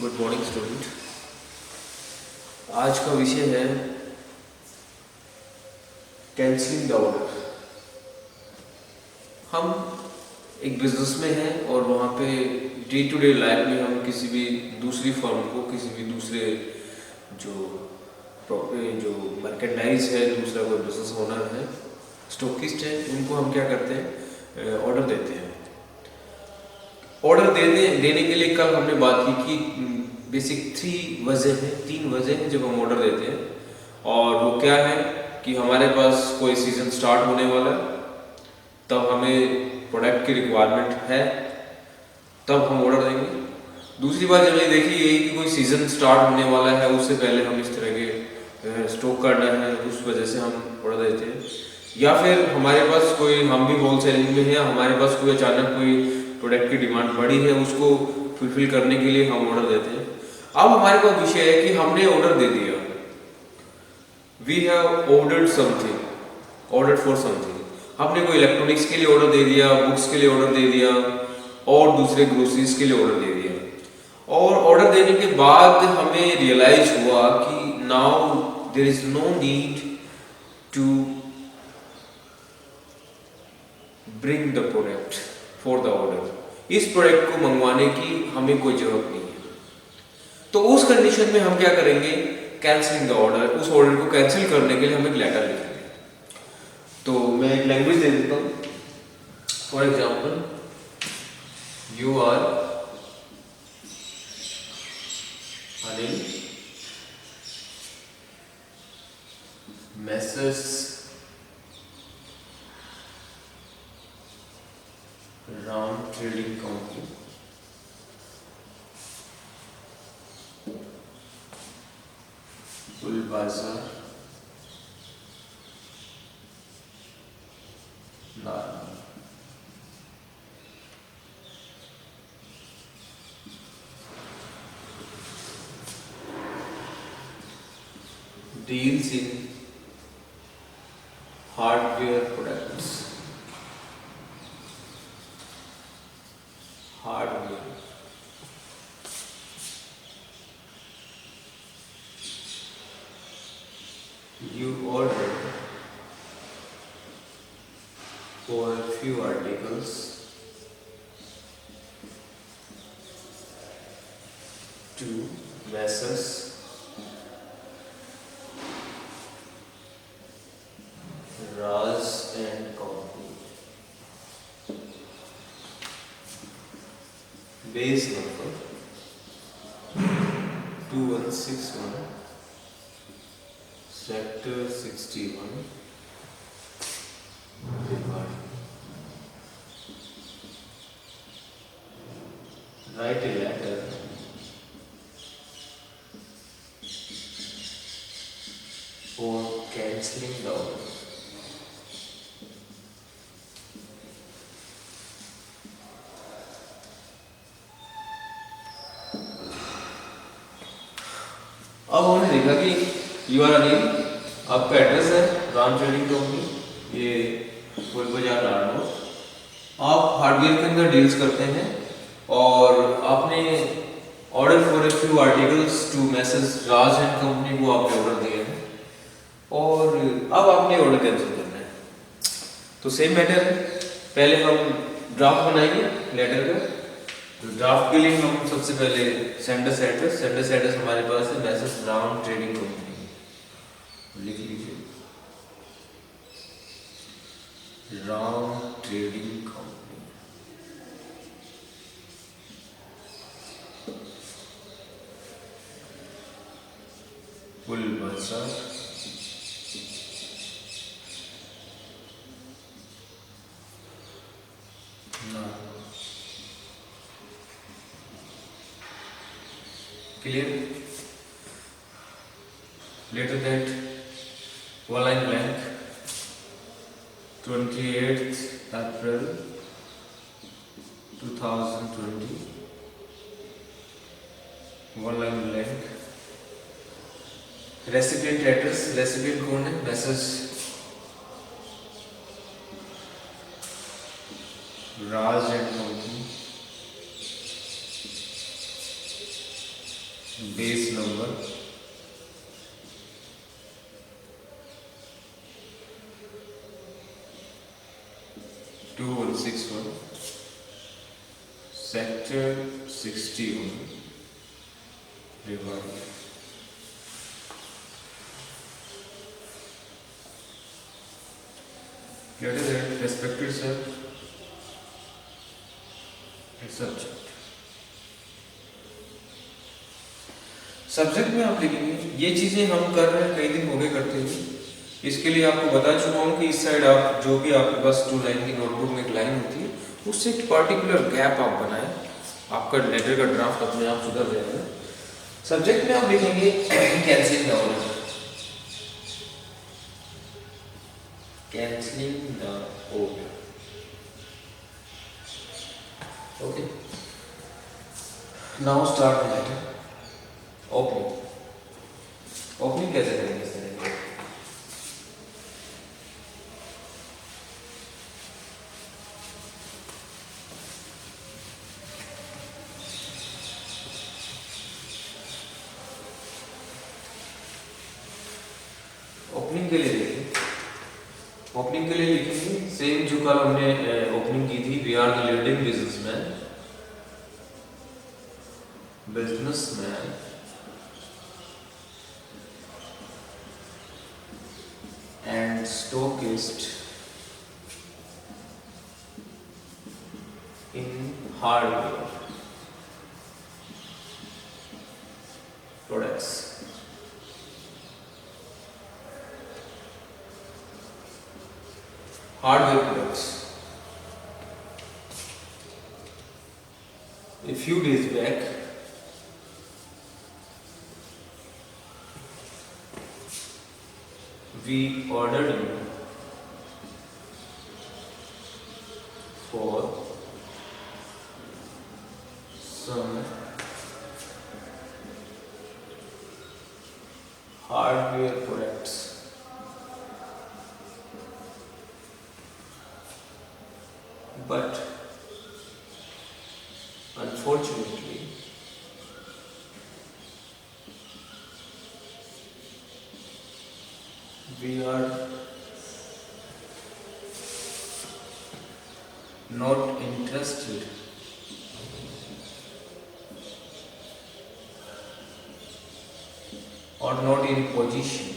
Good morning student. आज का विषय है कैंसलिंग द ऑर्डर। हम एक बिजनेस में हैं और वहाँ पे डे टू डे लाइफ में हम किसी भी दूसरी फर्म को, किसी भी दूसरे जो जो मर्केंडाइज है, दूसरा कोई बिजनेस ओनर है, स्टॉकिस्ट है, उनको हम क्या करते हैं, ऑर्डर देते हैं। ऑर्डर देने के लिए कल हमने बात की कि बेसिक तीन वजह हैं जब हम ऑर्डर देते हैं। और वो क्या है कि हमारे पास कोई सीज़न स्टार्ट होने वाला है, तब हमें प्रोडक्ट की रिक्वायरमेंट है, तब हम ऑर्डर देंगे। दूसरी बात हमने देखी यही कि कोई सीज़न स्टार्ट होने वाला है, उससे पहले हम इस तरह के स्टॉक करना है, उस वजह से हम ऑर्डर देते हैं। या फिर हमारे पास कोई, हम भी होल सेलिंग में हैं, हमारे पास कोई अचानक कोई प्रोडक्ट की डिमांड बढ़ी है, उसको फुलफिल करने के लिए हम ऑर्डर देते हैं। अब हमारे पास विषय है कि हमने ऑर्डर दे दिया, we have ordered something, order for something. हमने कोई इलेक्ट्रॉनिक्स के लिए ऑर्डर दे दिया, बुक्स के लिए ऑर्डर दे दिया और दूसरे ग्रोसरीज के लिए ऑर्डर दे दिया। और ऑर्डर देने के बाद हमें रियलाइज हुआ कि now there is no need to bring the product for the order. इस प्रोडक्ट को मंगवाने की हमें कोई जरूरत नहीं है। तो उस कंडीशन में हम क्या करेंगे, कैंसिलिंग द ऑर्डर। उस ऑर्डर को कैंसिल करने के लिए हम एक लेटर लिखेंगे। तो मैं एक लैंग्वेज दे देता हूँ। For example, you are Anil, message Ram trading company, बाजार, Narayan. Deals in hardware products, hardware you ordered for a few articles to Messrs. Raj and Company. Base number 2161, Sector 61, Bhiwadi. Write a letter for cancelling the order. अब हमने देखा कि you are Anil, आपका address है Ram trading company, ये कोई बाजार नारायण। आप हार्डवेयर के अंदर डील्स करते हैं और आपने order for a few articles to messrs Raj and company को आपने ऑर्डर दिया है और अब आपने ऑर्डर कैंसिल करना है। तो सेम मैटर है, पहले हम ड्राफ्ट बनाएंगे लेटर का। तो ड्राफ्ट के लिए हम सबसे पहले सेंडर्स एड्रेस हमारे पास है मैसेज राम ट्रेडिंग कंपनी, लिख लीजिए राम ट्रेडिंग कंपनी। फुल बाजार, clear? Later that one line blank, 28th April 2020, one line blank, recipient address, recipient कौन है, message Raj and company, base number 2161, sector 61, Rewari. Get it, respected sir. It's subject. Subject में आप लिखेंगे ये चीज़ें हम कर रहे हैं, कई दिन हो गए करते हुए। इसके लिए आपको बता चुका हूँ कि इस साइड आप जो भी आपके पास 2 लाइन की नोटबुक में एक लाइन होती है, उससे एक पर्टिकुलर गैप आप बनाएं, आपका लेटर का ड्राफ्ट अपने आप सुधर जाएगा। सब्जेक्ट में आप लिखेंगे cancelling the order, cancelling the order. Okay, now start letter. Opening कैसे करेंगे इस तरह के? ओपनिंग के लिए देखिए, ओपनिंग के लिए लिखेंगे सेम जो कल हमने ओपनिंग की थी, we are the leading businessman and stockist in hardware products. Hardware products. A few days back, we ordered you for some hardware products, but unfortunately we are not interested or not in position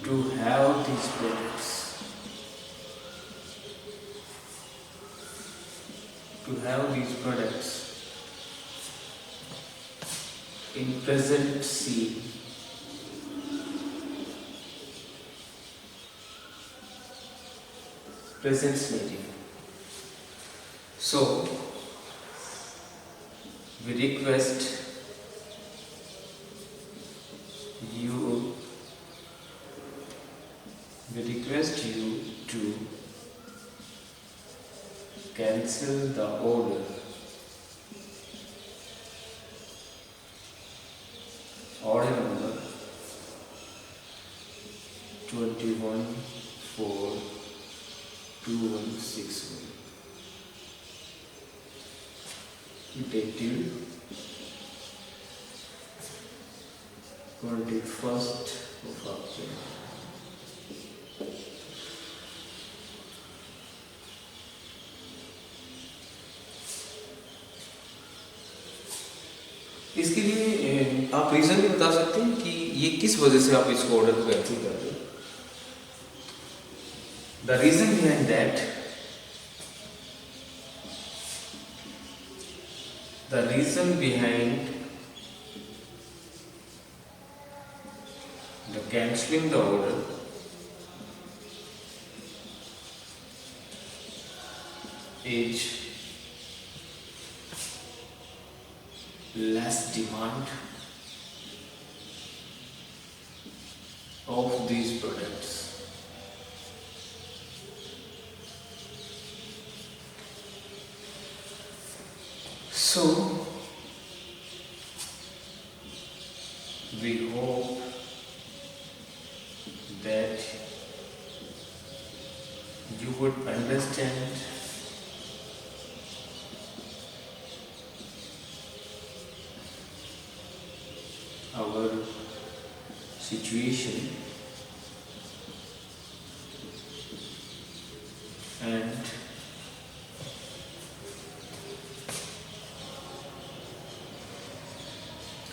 to have these products, in present scene. Present scenario. So we request you to cancel the order number 21/4/2161, dated 21st of October. इसके लिए आप reason भी बता सकते हैं कि ये किस वजह से आप इसको ऑर्डर को कैंसिल कर रहे हो। The reason behind that, the reason behind the cancelling the order is less demand of these products. So we hope that you would understand our situation and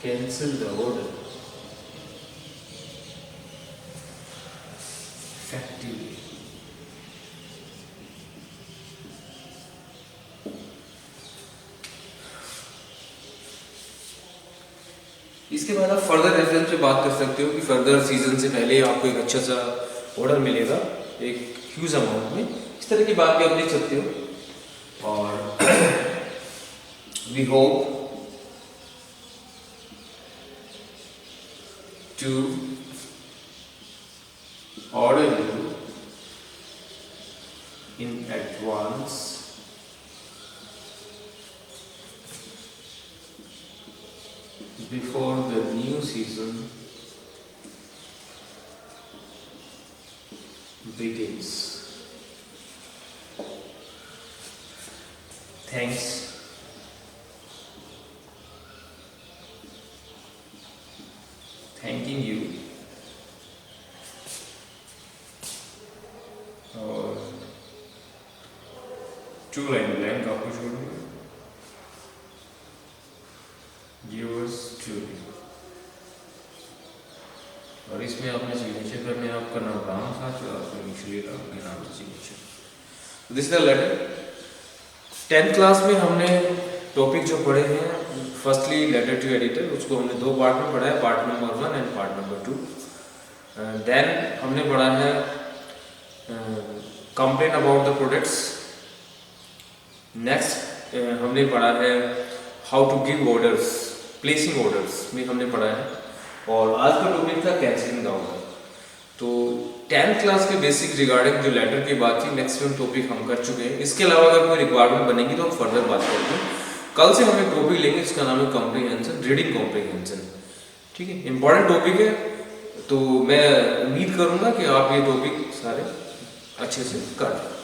cancel the order effectively. इसके बाद आप further reference पे बात कर सकते हो कि further season से पहले आपको एक अच्छा सा ऑर्डर मिलेगा एक ह्यूज अमाउंट में, इस तरह की बात भी आप लिख सकते हो। और we hope to order you in advance before the new season begins. Thanks. Thanking you. और टू लाइन ब्लैंक आपको छोड़ दूंगा। Yours truly. और इसमें आपने सिग्नेचर करने आपका नाम राम था तो आपको इनिशियली राम के नाम से signature. This is the letter. 10th class में हमने टॉपिक जो पढ़े हैं, फर्स्टली लेटर टू एडिटर, उसको हमने दो पार्ट में पढ़ा है, part number 1 and part number 2। Then हमने पढ़ा है complain about the products. Next हमने पढ़ा है how to give orders, placing orders में हमने पढ़ा है, और आज का टॉपिक था कैंसिलिंग द ऑर्डर। तो 10th क्लास के बेसिक रिगार्डिंग जो लेटर की बात थी, मैक्सिमम टॉपिक हम कर चुके हैं। इसके अलावा अगर कोई रिक्वायरमेंट बनेगी तो हम फर्दर बात करते हैं। कल से हम एक टॉपिक लेंगे, इसका नाम है कॉम्प्रिहेंशन, रीडिंग कॉम्प्रिहेंशन। ठीक है, इंपॉर्टेंट टॉपिक है, तो मैं उम्मीद करूंगा कि आप ये टॉपिक सारे अच्छे से कर लें।